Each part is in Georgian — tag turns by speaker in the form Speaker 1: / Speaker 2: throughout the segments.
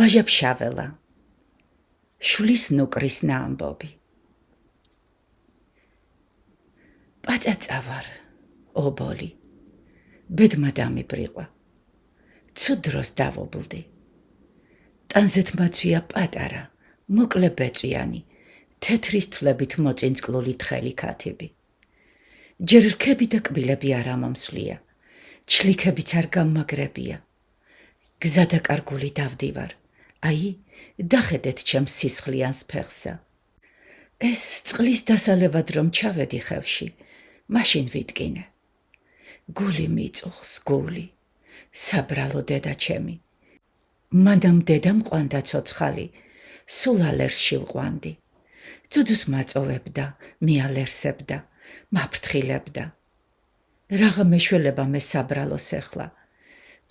Speaker 1: ვაჟაბშაველა შulis ნუკრის ნაამბობი პაწაწავარ ობოლი ბედმა დამიბრიყვა ცუდ დროს დავობლდი ტანზეთ მაცვია პატარა მოკლე ბეწვიანი თეთრის თვლებით მოწინწკლული თხელი ქათიბი ჯერ რქები და კბილები არ ამომსვლია ჩლიქებიც არ გამაგრებია გზა და კარგული დავდივარ აი დახედეთ ჩემს სისხლიანს ფეხსა ეს წყლის დასალევად რომ ჩავედი ხევში მაშინ ვიტკინე გული მიწუხს გული საბრალო დედა ჩემი მადამ დედამ ყვანდა ცოცხალი სულ ალერსში ვყვანდი ძუძუს მაწოვებდა მიალერსებდა მაფრთხილებდა რაღა მეშველება მე საბრალოს ეხლა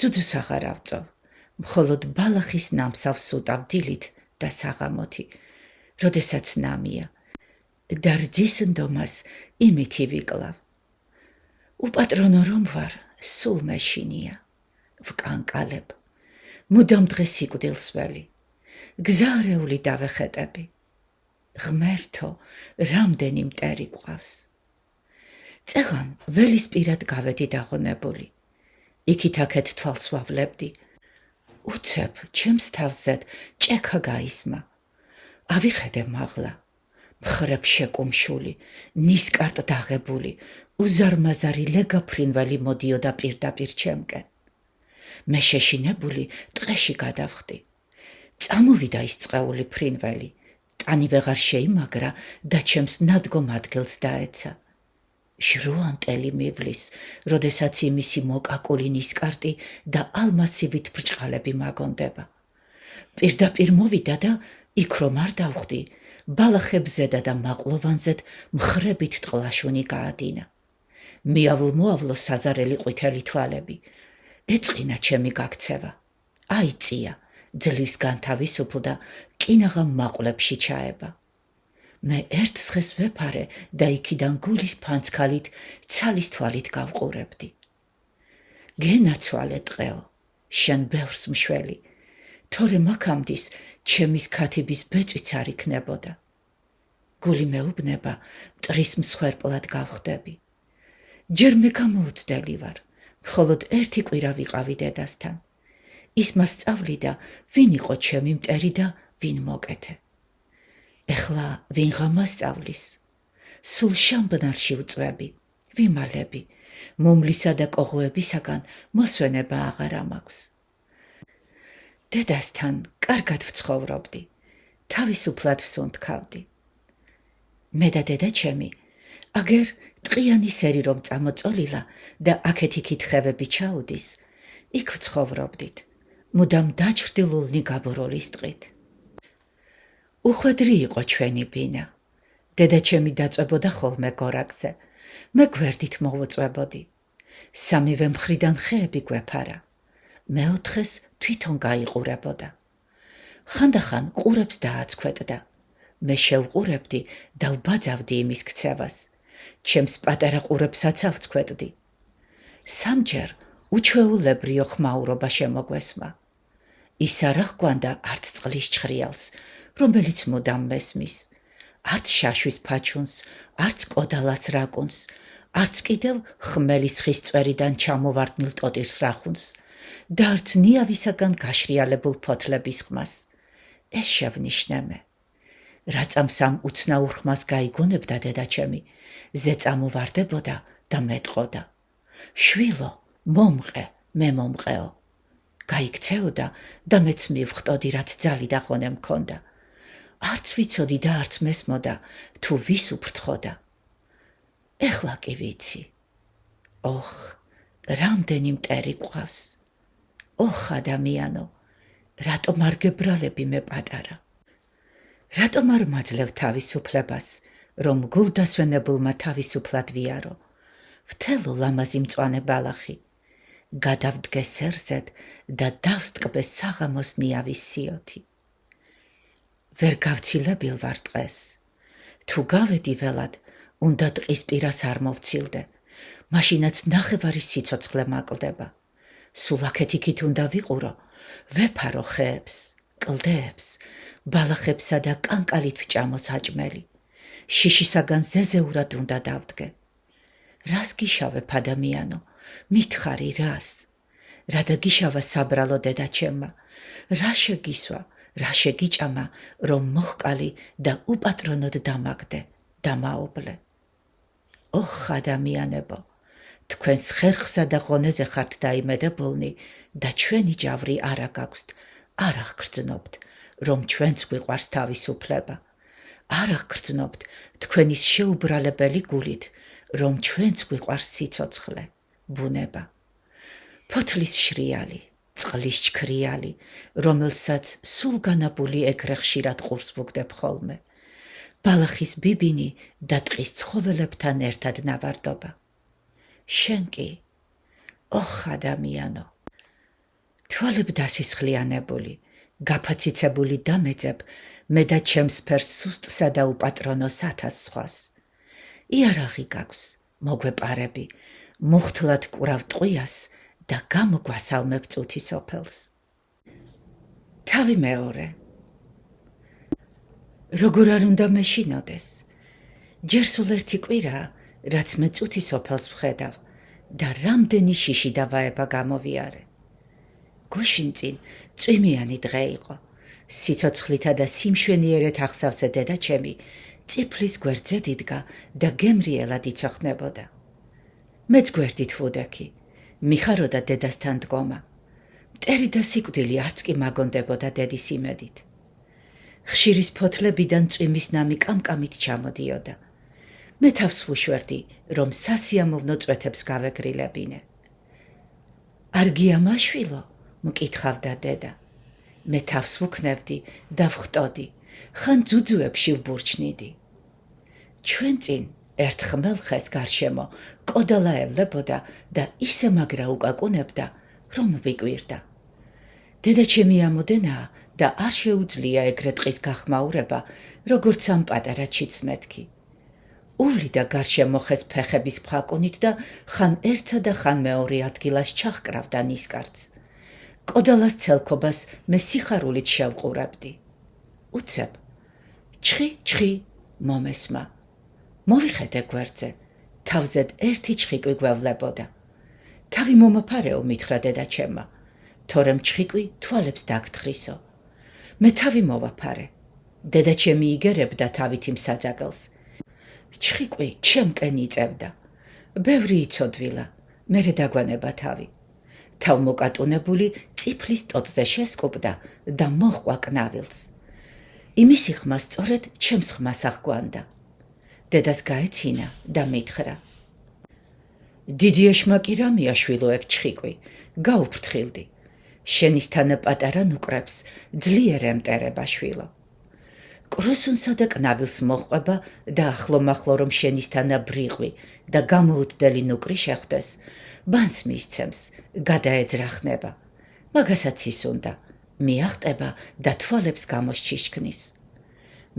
Speaker 1: ძუძუს აღარ ავწოვ მხოლოდ ბალახის ნამსავს სუტავ დილით და საღამოთი როდესაც ნამია და რძის ნდომას იმითი ვიკლავ უპატრონო რომ ვარ სულ მეშინია ვკანკალებ მუდამ დღეს სიკვდილს ველი გზა არეული დავეხეტები ღმერთო რამდენი მტერი გვყავს წეღან ველის პირად გავედი დაღონებული იქით აქეთ თვალს ვავლებდი უცებ ჩემს თავზედ ჭექა გაისმა ავიხედე მაღლა მხრებ შეკუმშული ნისკარტ დაღებული უზარმაზარი ლეგა ფრინველი მოდიოდა პირდაპირ ჩემკენ მე შეშინებული ტყეში გადავხდი წამოვიდა ის წყეული ფრინველი ტანი ვეღარ შეიმაგრა და ჩემს ნადგომ ადგილს დაეცა ჟრუანტელი მივლის როდესაც იმისი მოკაკული ნისკარტი და ალმასივით ბრჭყალები მაგონდება პირდაპირ მოვიდა და იქ რომ არ დავხდი ბალახებზედა და მაყლოვანზედ მხრებით ტყლაშუნი გაადინა მიავლ-მოავლო საზარელი ყვითელი თვალები ეწყინა ჩემი გაქცევა აიწია ძლივს განთავისუფლდა კინაღა მაყვლებში ჩაება მე ერთ სხეს ვეფარე და იქიდან გულის ფანცქალით ცალის თვალით გავყურებდი გენაცვალე ტყეო შენ ბევრს მშველი თორე მაქამდის ჩემის ქათიბის ბეწვიც არ იქნებოდა გული მეუბნება მტრის მსხვერპლად გავხდები ჯერ მე გამოუცდელი ვარ მხოლოდ ერთი კვირა ვიყავი დედასთან ის მასწავლიდა ვინ იყო ჩემი მტერი და ვინ მოკეთე ეხლა ვინ გამასწავლის სულ შამბნარში ვწვევი ვიმალები მომლისა და კოღოებისაგან მოსვენება აღარ ამაქვს დედასთან კარგად ვცხოვრობდი თავისუფლად ვსუნთქავდი მე და დედა ჩემი აგერ ტყიანი სერი რომ წამოწოლილა და აქეთ-იქით ხევები ჩაუდის იქ ვცხოვრობდით მუდამ დაჩრდილულნი გაბოროლის ტყით უხვედრი იყო ჩვენი ბინა დედა ჩემი დაწვებოდა ხოლმე გორაკზე მე გვერდით მოვუწვებოდი სამივე მხრიდან ხეები გვეფარა მეოთხეს თვითონ გაიყურებოდა ხანდახან ყურებს დააცქვეტდა მე შევყურებდი და ვბაძავდი იმის ქცევას ჩემს პატარა ყურებსაც ავცქვეტდი სამჯერ უჩვეულებრიო ხმაურობა შემოგვესმა ის არ აღგვანდა არც წყლის ჩხრიალს რომელიც მუდამ მესმის არც შაშვის ფაჩუნს არც კოდალას რაკუნს არც კიდევ ხმელის ხის წვერიდან ჩამოვარდნილ ტოტირს რახუნს და არც ნიავისაგან გაშრიალებულ ფოთლების ხმას ეს შევნიშნე მე რაწამს ამ უცნაურ ხმას გაიგონებდა დედა ჩემი ზე წამოვარდებოდა და მეტყოდა შვილო მომყე მე მომყეო გაიქცეოდა და მეც მივხტოდი რაც ძალი და ხონე მქონდა არც ვიცოდი და არც მესმოდა თუ ვის უფრთხოდა ეხლა კი ვიცი ოხ რამდენი მტერი გვყავს ოხ ადამიანო რატომ არ გებრალები მე პატარა რატომ არ მაძლევ თავისუფლებას რომ გულდასვენებულმა თავისუფლად ვიარო ვთელო ლამაზი მწვანე ბალახი გადავდგე სერზედ და დავსტკბე საღამოს ნიავის სიოთი ვერ გავცილებილ ვარ დღეს თუ გავედი ველად უნდა ტყის პირას არ მოვცილდე მაშინაც ნახევარი სიცოცხლე მაკლდება სულ აქეთ-იქით უნდა ვიყურო ვეფარო ხეებს კლდეებს, ბალახებსა და კანკალით ვჭამოს აჭმელი. შიშისაგან ზეზეურად უნდა დავდგე. რას გიშავებ ადამიანო, მითხარი რას? რა დაგიშავა საბრალო დედაჩემმა? რა შეგისვა, რა შეგიჭამა, რომ მოჰყალი და უპატრონოდ დამაგდე, დამაობლე. ოხ ადამიანებო, თქვენს ხერხსა და ღონეზე ხართ დაიმედებულნი და ჩვენი ჯავრი არა გაგვსთ, არ აღგრძნობთ, რომ ჩვენც გვიყვარს თავისუფლება. არ აღგრძნობთ თქვენის შეუბრალებელი გულით, რომ ჩვენც გვიყვარს სიცოცხლე, ბუნება. ფოთლის შრიალი, წყლის ჩქრიალი, რომელსაც სულ განაბული ეგრე ხშირად ყურს ვუგდებ ხოლმე. ბალახის ბიბინი და ტყის ცხოველებთან ერთად ნავარდობა. შენ კი, ოხ ადამიანო, თვალებ დასისხლიანებული, გაფაციცებული დამეძებ, მე და ჩემს ფერს სუსტსა და უპატრონო 1000 სხვას. იარაღი გაქვს, მოგვეპარები, მუხთლად კურავ ტყვიას და გამოგვასალმებ წუთის ოფელს. თავი მეორე. როგორ არ უნდა მეშინოდეს? ჯერ სულ ერთი კვირაა, რაც მე წუთის ოფელს ვხედავ და რამდენი შიში და ვაება გამოვიარე. გუშინ წინ წვიმიანი დღე იყო. სიცოცხლითა და სიმშვენიერეთ ახსავსე დედაჩემი წიფლის გვერდზე დიდგა და გემრიელად იცოხნებოდა. მეც გვერდით ვუდექი, მიხაროდა დედასთან დგომა. მტერი და სიკვდილი არც კი მაგონდებოდა დედის იმედით. ხშირის ფოთლებიდან წვიმის ნამი კამკამით ჩამოდიოდა. მე თავს ვუშვერდი, რომ სასიამოვნო წვეთებს გავეგრილებინე. არ გიამაშვილო? მკითხავდა დედა. მე თავს ვუქნევდი და ვხტოდი, ხან ძუძუებში ვბურჩნიდი. ჩვენ წინ ერთ ხმელხეს გარშემო კოდალა ევლებოდა და ისე მაგრა უკაკუნებდა, რომ ვიკვირდა. დედაჩემი ამოდენაა და არ შეუძლია ეგრე ტყის გახმაურება, როგორც ამ პატარა ჩიცმეთქი. უვლიდა გარშემო ხეს ფეხების ფხაკუნით და ხან ერთსა და ხან მეორე ადგილას ჩახკრავდა ნისკარტს. კოდალას ცელქობას მე სიხარულით შევყურებდი. უცებ, ჩხი, მომესმა. მოვიხედე გვერდზე, თავზედ ერთი ჩხიკვი გვევლებოდა. თავი მომაფარეო მითხრა დედაჩემმა, თორემ ჩხიკვი თვალებს დაგთხრისო. მე თავი მოვაფარე. დედაჩემი იგერებდა თავით იმ საძაგელს. ჩხიკვი ჩემკენ იწევდა. ბევრი იცოდვილა, მერე დაგვანება თავი. თავმოკატუნებული წიფლის ტოტზე შესკუპდა და მოჰყვა კნავილს. იმისი ხმა სწორედ ჩემს ხმას აღგვანდა. დედას გაეცინა და მითხრა. დიდი ეშმაკი რამეა შვილო ეგ ჩხიკვი, გაუფრთხილდი. შენის პატარა ნუკრებს ძლიერ ემტერება შვილო. კრუსუნსა და კნავილს მოჰყვება და ახლომახლო რომ შენის ბრიყვი და გამოუდდელი ნუკრი შეხვდეს, ბანს მისცემს, გადაეძრახნება. მაგასაც ის უნდა, მიახტება და თვალებს გამოსჩიშქნის.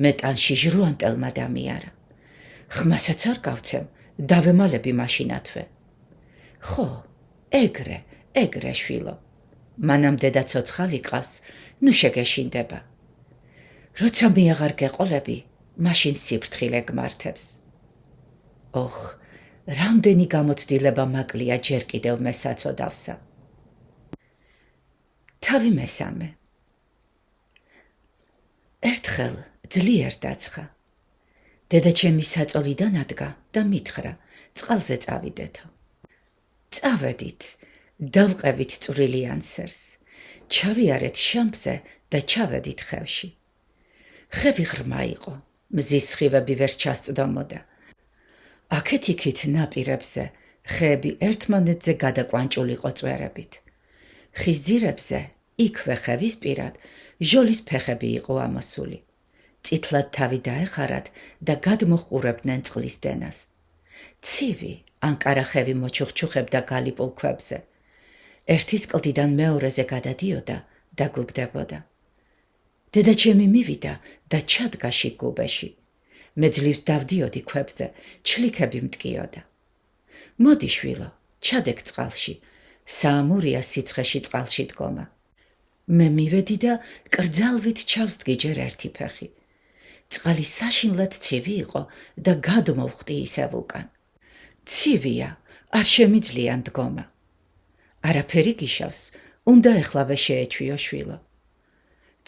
Speaker 1: მე ტანში ჟრუანტელმა დამიარა. ხმასაც არ გავცემ, დავემალები მაშინათვე. ხო, ეგრე შვილო. მანამ დედა ცოცხალი ყავს, ნუ შეგეშინდება. როცა მე აღარ გეყოლები, მაშინ სიფრთხილე გმართებს. ოხ, რამდენი გამოცდილება მაკლია ჯერ კიდევ მე საწოდავსა. თავი მესამე. ერთხელ ძლიერ დაცხა. დედაჩემი საწოლიდან ადგა და მითხრა, წყალზე წავიდეთო. წავედით, დავყევით წვრილიან სერს, ჩავიარეთ შამფზე და ჩავედით ხევში. ხევი ღრმა იყო, მზის სხივები ვერ ჩასწვდომოდა. აქეთ-იქით ნაპირებზე ხეები ერთმანეთზე გადაკვანჭულიყო წვერებით. ხის ძირებზე, იქვე ხევის პირად, ჟოლის ფეხები იყო ამოსული. წითლად თავი დაეხარათ და გადმოჰყურებდნენ წყლის დენას. ცივი, ანკარა ხევი მოჩუხჩუხებდა გალიპულ ქვებზე. ერთის კლდიდან მეორეზე გადადიოდა და გუბდებოდა. დედაჩემი მივიდა და ჩადგა შიგ-გუბეში. მე ძლივს დავდიოდი ქვებზე, ჩლიქები მტკიოდა. მოდი შვილო, ჩადეკ წყალში, საამურია სიცხეში წყალში დგომა. მე მივედი და კრძალვით ჩავსდგი ჯერ ერთი ფეხი. წყალი საშინლად ცივი იყო და გადმოვხდი ისევ უკან. ცივია, არ შემიძლია დგომა. არაფერი გიშავს, უნდა ეხლავე შეეჩვიო შვილო.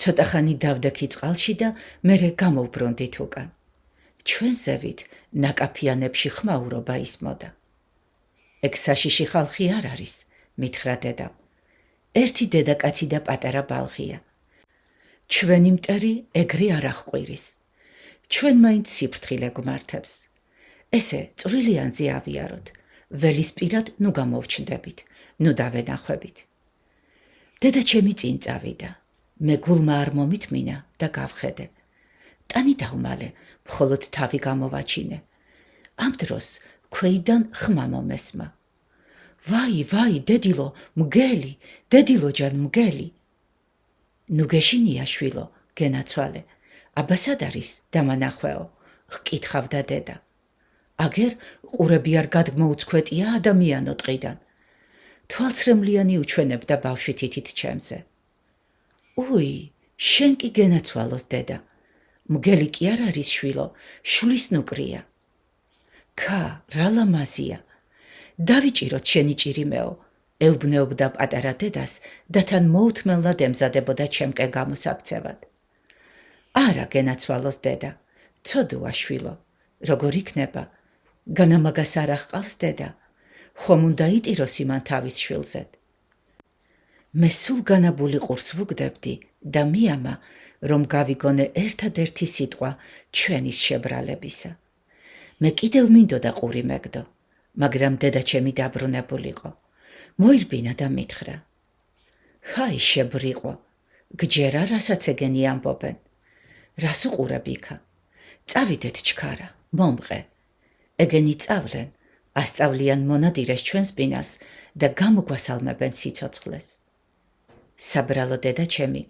Speaker 1: ცოტა ხანი დავდექი წყალში და მერე გამოვბრუნდით უკან. ჩვენ ზევით ნაკაფიანებში ხმაურობა ისმოდა. ეგ საშიში ხალხი არ არის, მითხრა დედამ. ერთი დედაკაცი და პატარა ბალხია. ჩვენი მტერი ეგრე არ აღყვირის. ჩვენ მაინც სიფრთხილე გვმართებს. ესე წვრილიანზე ავიაროთ, ველისპირად ნუ გამოვჩნდებით, ნუ დავენახვებით. დედა ჩემი წინ წავიდა. მე გულმა არ მომითმინა და გავხედე. ტანი დავმალე, მხოლოდ თავი გამოვაჩინე. ამ დროს ქვეიდან ხმა მომესმა. ვაი, დედილო, მგელი, დედილოჯან, მგელი. ნუ გეშინია შვილო, გენაცვალე. აბა სად არის დამანახვეო? ჰკითხავდა დედა. აგერ ყურები არ გადმოუცქვეტია ადამიანო ტყიდან. თვალცრემლიანი უჩვენებდა ბავშვი თითით ჩემზე. უი, შენ კი გენაცვალოს დედა. მგელი კი არ არის შვილო, შulis ნუკრია. ქა, რა ლამაზია. დავიჭიროთ შენი ჭირიმეო, ეუბნეობდა პატარა დედას და თან მოუთმენლად ემზადებოდა ჩემკენ გამოსაქცევად. არა გენაცვალოს დედა, ცოდოა შვილო, როგორ იქნება? განამაგას არ აღყავს დედა, ხომ უნდა იტიროს იმან თავის შვილზედ. მე სულ განაბული ყურს ვუგდებდი და მიამა, რომ გავიგონე ერთადერთი სიტყვა ჩვენის შებრალებისა. მე კიდევ მინდოდა ყური მეგდო, მაგრამ დედა ჩემი დაბრუნებულიყო. მოირბინა და მითხრა. ჰაი შებრიყო, გჯერა რასაც ეგენი ამბობენ. რას უყურებ იქა? წავიდეთ ჩქარა, მომყე. ეგენი წავლენ, ასწავლიან მონადირეს ჩვენს ბინას და გამოგვასალმებენ სიცოცხლეს. საბრალო დედა ჩემი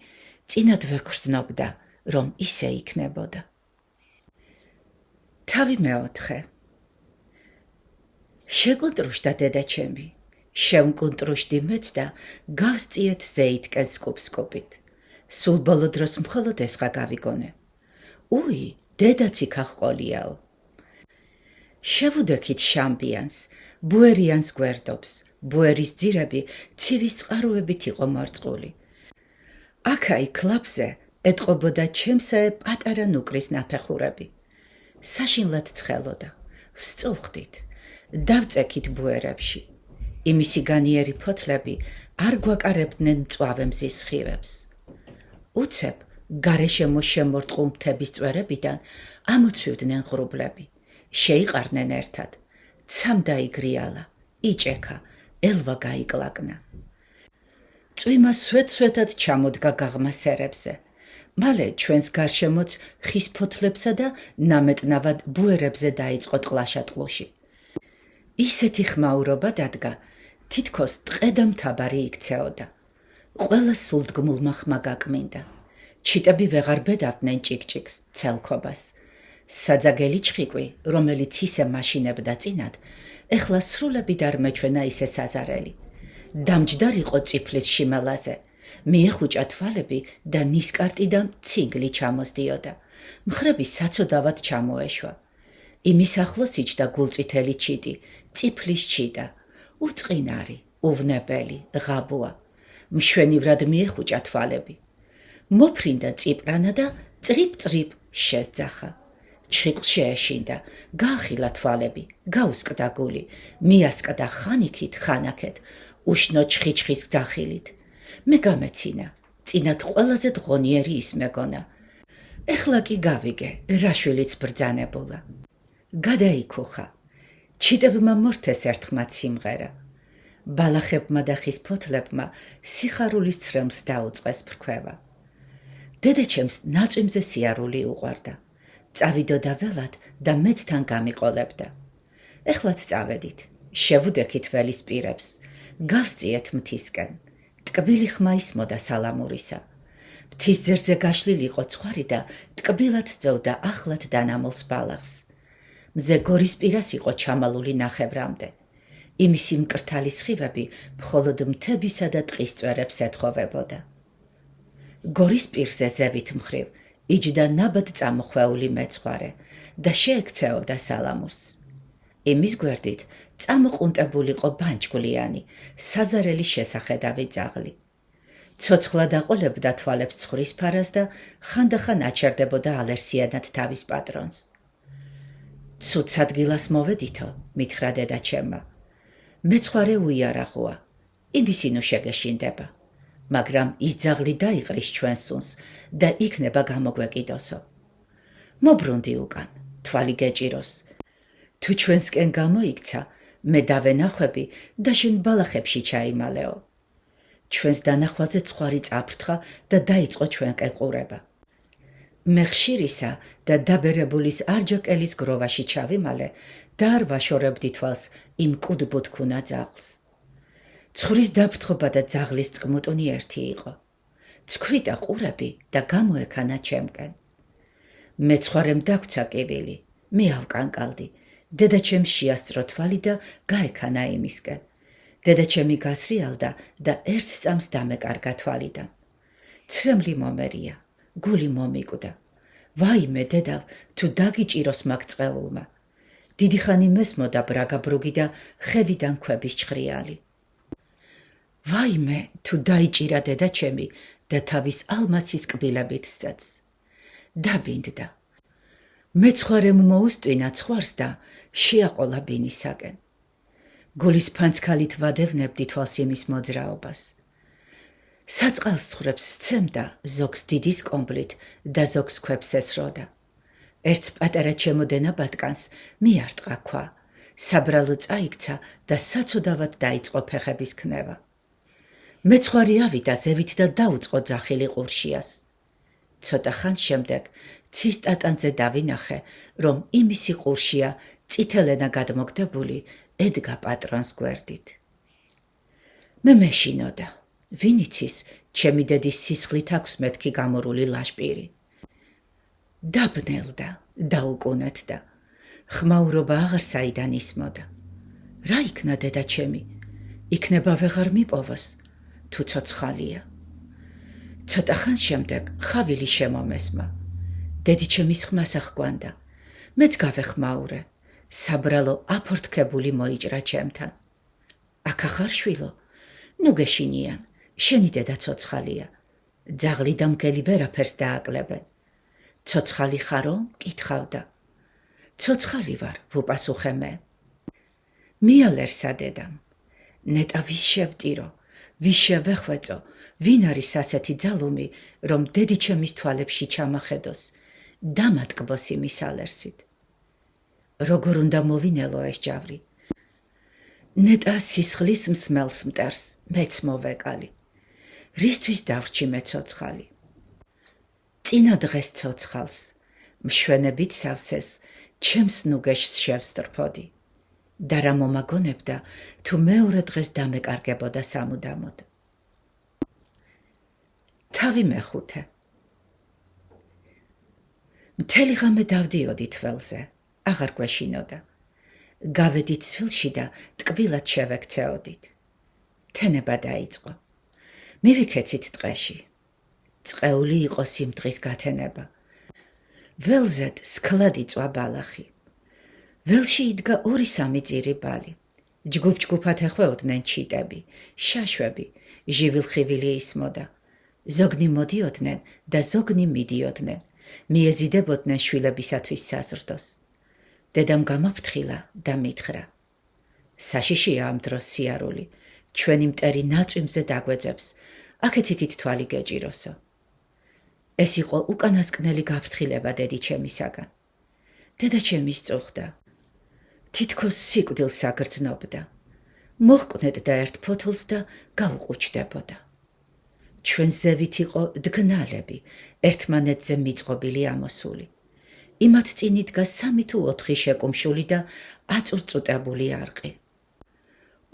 Speaker 1: წინად ვეგრძნობდა, რომ ისე იქნებოდა. თავი მეოთხე. შეგულტრუშდა დედა ჩემი, შევმკუნტრუშდი მეც და გავსწიეთ ზეითკენ სკუპ-სკუპით. სულ ბოლო დროს მხოლოდ ესღა გავიგონე. უი, დედაც იქ აღყოლიაო. შევუდექით შამპიანს, ბუერიანს გვერდობს, ბუერის ძირები ცივის წყაროებით იყო მორწყული. აქა-იქ კლაფზე ეტყობოდა ჩემსაე პატარა ნუკრის ნაფეხურები. საშინლად ცხელოდა, ვსწუხდით, დავწექით ბუერებში. იმისი განიერი ფოთლები არ გვაკარებდნენ მწვავე მზის სხივებს. უცებ გარეშემო შემორტყულ მთების წვერებიდან ამოცვიდნენ ღრუბლები. შეიყარნენ ერთად, ცამ დაიგრიალა, იჭექა, ელვა გაიკლაკნა. წვიმა სვეტ-სვეტად ჩამოდგა გაღმა სერებზე. მალე ჩვენს გარშემოც ხის ფოთლებსა და ნამეტნავად ბუერებზე დაიწყო ტყლაშატყლუში. ისეთი ხმაურობა დადგა, თითქოს ტყე და მთაბარი იქცეოდა. ყველა სულდგმულმა ხმა გაკმინდა. ჩიტები ვეღარ ბედავდნენ ჭიკჭიკს, ცელქობას. საძაგელი ჩხიკვი, რომელიც ისე მაშინებდა წინად, ეხლა სრულებით არ მეჩვენა ისე საზარელი. დამჯდარ იყო წიფლის შიმელაზე. მიეხუჭა თვალები და ნისკარტიდან ციგლი ჩამოსდიოდა. მხრები საცოდავად ჩამოეშვა. იმის ახლოს იჯდა გულწითელი ჩიტი, წიფლის ჩიტა. უწყინარი, უვნებელი, ღაბუა. მშვენივრად მიეხუჭა თვალები. მოფრინდა წიპრანა და წრიპ-წრიპ შეძახა. ჩხიკვს შეეშინდა, გაახილა თვალები, გაუსკდა გული, მიასკდა ხანიქით ხანაკეთ, უშნო ჩხიჩხის გძახილით. მე გამეცინა, წინათ ყველაზე დღონიერი ის მეგონა. ეხლა კი გავიგე, რა შვილიც ბრძანებულა. გადაიქუხა. ჩიტებმა მორთეს ერთხმად სიმღერა. ბალახებმა და ხის ფოთლებმა სიხარულის ცრემლს დაუწყეს ფრქვევა. დედა ჩემს ნაწვიმზე სიარული უყვარდა. წავიდოდა ველად და მეც თან გამიყოლებდა. ეხლაც წავედით, შევუდექით ველის პირებს, გავსწიეთ მთისკენ. ტკბილი ხმა ისმოდა სალამურისა. მთის ძერზე გაშლილი იყო ცხვარი და ტკბილად სწევდა ახლად დანამულს ბალახს. მზე გორის პირას იყო ჩამალული ნახევრამდე. იმისი მკრთალი სხივები მხოლოდ მთებისა და ტყის წვერებს ეთხოვებოდა. გორის პირზე ზევით მხრივ იჯდა ნაბად წამოხვეული მეცხვარე და შეექცეოდა სალამურს. იმის გვერდით წამოყუნტებულიყო ბანჯგვლიანი, საზარელი შესახედავი ძაღლი. ცოცხლად აყოლებდა თვალებს ცხრის ფარას და ხანდახან აჩერდებოდა ალერსიანად თავის პატრონს. ცუდ ადგილას მოვედითო, მითხრა დედაჩემმა. მეცხვარე უიარაღოა, იმისი ნუ შეგეშინდება, მაგრამ ის ძაღლი დაიყრის ჩვენ სუნს და იქნება გამოგვეკიდოსო. მობრუნდი უკან, თვალი გეჭიროს. თუ ჩვენსკენ გამოიქცა, მე დავენახვები და შენ ბალახებში ჩაიმალეო. ჩვენს დანახვაზე ცხვარი წაფრთხა და დაიწყო ჩვენკენ ყურება. მე ხშირისა და დაბერებულის არჯაკელის გროვაში ჩავიმალე და არ ვაშორებდი თვალს იმ კუდბუთქუნა ძაღლს. ცხრის დაფრთხობა და ძაღლის წყმუტუნი ერთი იყო. ცქვიტა ყურები და გამოექანა ჩემკენ. მეცხვარემ დაგვცა კივილი, მე ავკანკალდი. დედაჩემ შეასწრო თვალი და გაექანა იმისკენ. დედაჩემი გასრიალდა და ერთ წამს დამეკარგა თვალიდან. ცრემლი მომერია, გული მომიკვდა. ვაიმე დედავ, თუ დაგიჭიროს მაგ წყეულმა. დიდი ხანი მესმოდა ბრაგაბრუგი და ხევიდან ქვების ჩხრიალი. ვაიმე, თუ დაიჭირა დედაჩემი და თავის ალმასის კბილებით სცეც. დაბინდდა. მეცხვარემ მოუსტვინა ცხვარს და შეაყოლა ბინისაკენ. გულის ფანცქალით ვადევნებდი თვალს იმის მოძრაობას. საწყალს ცხვრებს სცემდა ზოგს დიდის კომბლით და ზოგს ქვებს ესროდა. ერთს პატარა ჩემოდენა ბატკანს მიარტყა ქვა, საბრალო წაიქცა და საცოდავად დაიწყო ფეხების ქნება. მეცხვარი ავიდა ზევით და დაუწყო ძახილი ყურშიას. ცოტა ხანს შემდეგ ცის ტატანზე დავინახე, რომ იმისი ყურშია წითელენა გადმოგდებული ედგა პატრონს გვერდით. მე მეშინოდა, ვინ იცის, ჩემი დედის სისხლით აქვს მეთქი გამორული ლაშპირი. დაბნელდა, დაუკუნეთდა. ხმაურობა აღარ საიდან ისმოდა. რა იქნა დედაჩემი? იქნება ვეღარ მიპოვოს, თუ ცოცხალია. ცოტა ხანს შემდეგ ხავილი შემომესმა. დედიჩემის ხმას აღგვანდა. მეც გავეხმაურე. საბრალო აფორთქებული მოიჭრა ჩემთან. აქ ახარ შვილო, ნუ გეშინიან, შენი დედა ცოცხალია. ძაღლი და მგელი ვერაფერს დააკლებენ. ცოცხალი ხარო? კითხავდა. ცოცხალი ვარ, ვუპასუხე მე. მიალერსა დედამ. ნეტა ვის შევტირო, ვის შევეხვეწო, ვინ არის ასეთი ძალუმი, რომ დედიჩემის თვალებში ჩამახედოს, დამატკბოს იმის ალერსით. როგორ უნდა მოვინელო ეს ჯავრი? ნეტა სისხლის მსმელს მტერს, მეც მოვეკალი. რისთვის დავრჩი მე ცოცხალი? წინა დღეს ცოცხალს, მშვენებით სავსეს, ჩემს ნუგეშს შევსტრფოდი. და რა მომაგონებდა, თუ მეორე დღეს დამეკარგებოდა სამუდამოდ. თავი მეხუთე. მთელი ღამე დავდიოდი თველზე, აღარ გვეშინოდა. გავედით სვილში და ტკბილად შევექცეოდით. თენება დაიწყო. მივიქეცით ტყეში. წყეული იყო სიმტყის გათენება. ველზედ სქლად იწვა ბალახი. ველში იდგა 2-3 ძირი ბალი. ჯგუფ-ჯგუფად ეხვეოდნენ ჩიტები, შაშვები, ჟივილხივილი ისმოდა. ზოგნი მოდიოდნენ და ზოგნი მიდიოდნენ. მიეზიდებოდნენ შვილებისათვის საზრდოს. დედამ გამაფრთხილა და მითხრა. საშიშია ამ დროს სიარული, ჩვენი მტერი ნაწვიმზე დაგვეძებს, აქეთ-იქით თვალი გეჭიროსო. ეს იყო უკანასკნელი გაფრთხილება დედიჩემისაგან. დედაჩემი სწუხდა. თითქოს სიკვდილს აგრძნობდა. მოჰკვნედდა ერთ ფოთოლს და გაუყუჩდებოდა. ჩვენ ზევით იყო დგნალები, ერთმანეთზე მიწყობილი ამოსული. იმათ წინ იდგა 3 თუ 4 შეკუმშული და აწურწუტებული არყი.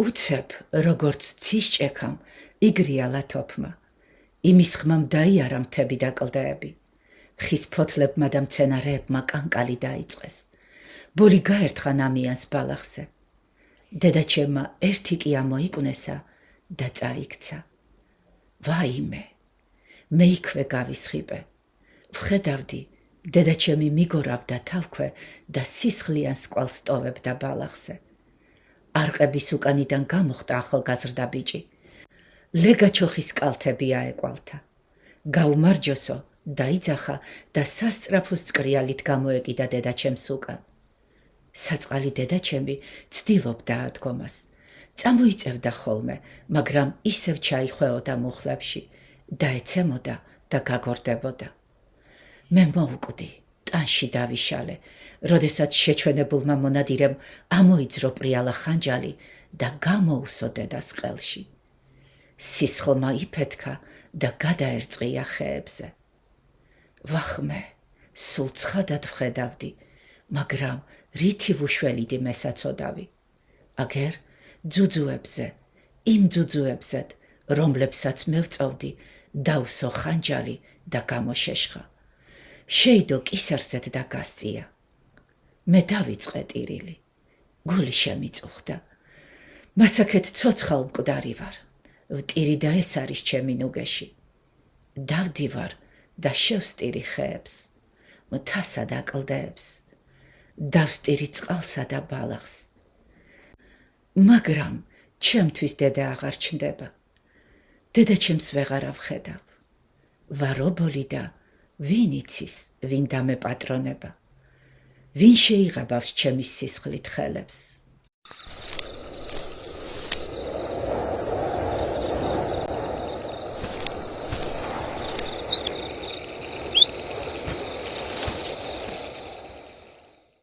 Speaker 1: უცებ, როგორც ცის ჭექამ, იგრიალა თოფმა. იმის ხმამ დაიარა მთები და კლდეები. ხის ფოთლებმა და მცენარეებმა კანკალი დაიწყეს. ბოლი გაერთხა ნამიანს ბალახზე. დედაჩემმა ერთი კი ამოიკვნესა და წაიქცა. ვაიმე, მე იქვე გავისხიპე. ვხედავდი, დედაჩემი მიგორავდა თავქვე და სისხლიან სკვალს ტოვებდა ბალახზე. არყების უკანიდან გამოხდა ახალგაზრდა ბიჭი. ლეგაჩოხის კალთები აეყვალთა. გაუმარჯოსო, დაიძახა და სასწრაფოს წკრიალით გამოეკიდა დედაჩემს უკან. საწყალი დედაჩემი ცდილობდა ადგომას. წამოიწევდა ხოლმე, მაგრამ ისევ ჩაიხვეოდა მუხლებში და ეცემოდა და გაგორდებოდა. მე მოვკვდი, ტანში დავიშალე, როდესაც შეჩვენებულმა მონადირემ ამოიძრო პრიალა ხანჯალი და გამოუსო დედას ყელში. სისხლმა იფეთქა და გადაერწყია ხეებზე. ვახმე, სულ ცხადად ვხედავდი, მაგრამ რითი ვუშველიდი მესაცოდავი. აგერ ძუძუებზე, იმ ძუძუებზეთ, რომლებსაც მე ვწოვდი, დავსო ხანჯალი და გამოშეშხა. შეიდო კისერსეთ და გასწია. მე დავიწყე ტირილი. გული შემიწუხდა. მასაკეთ ცოცხალ მკვდარი ვარ. ვტირი და ეს არის ჩემი ნუგეში. დავდივარ და შევსტირი ხეებს, მთასა და კლდეებს. დავსტირი წყალსა და ბალახს. მაგრამ ჩემთვის დედა აღარ ჩნდება. დედაჩემს ვეღარა ვხედავ. ვარობოლი და ვინ იცის, ვინ დამეპატრონება. ვინ შეიღებავს ჩემის სისხლით ხელებს.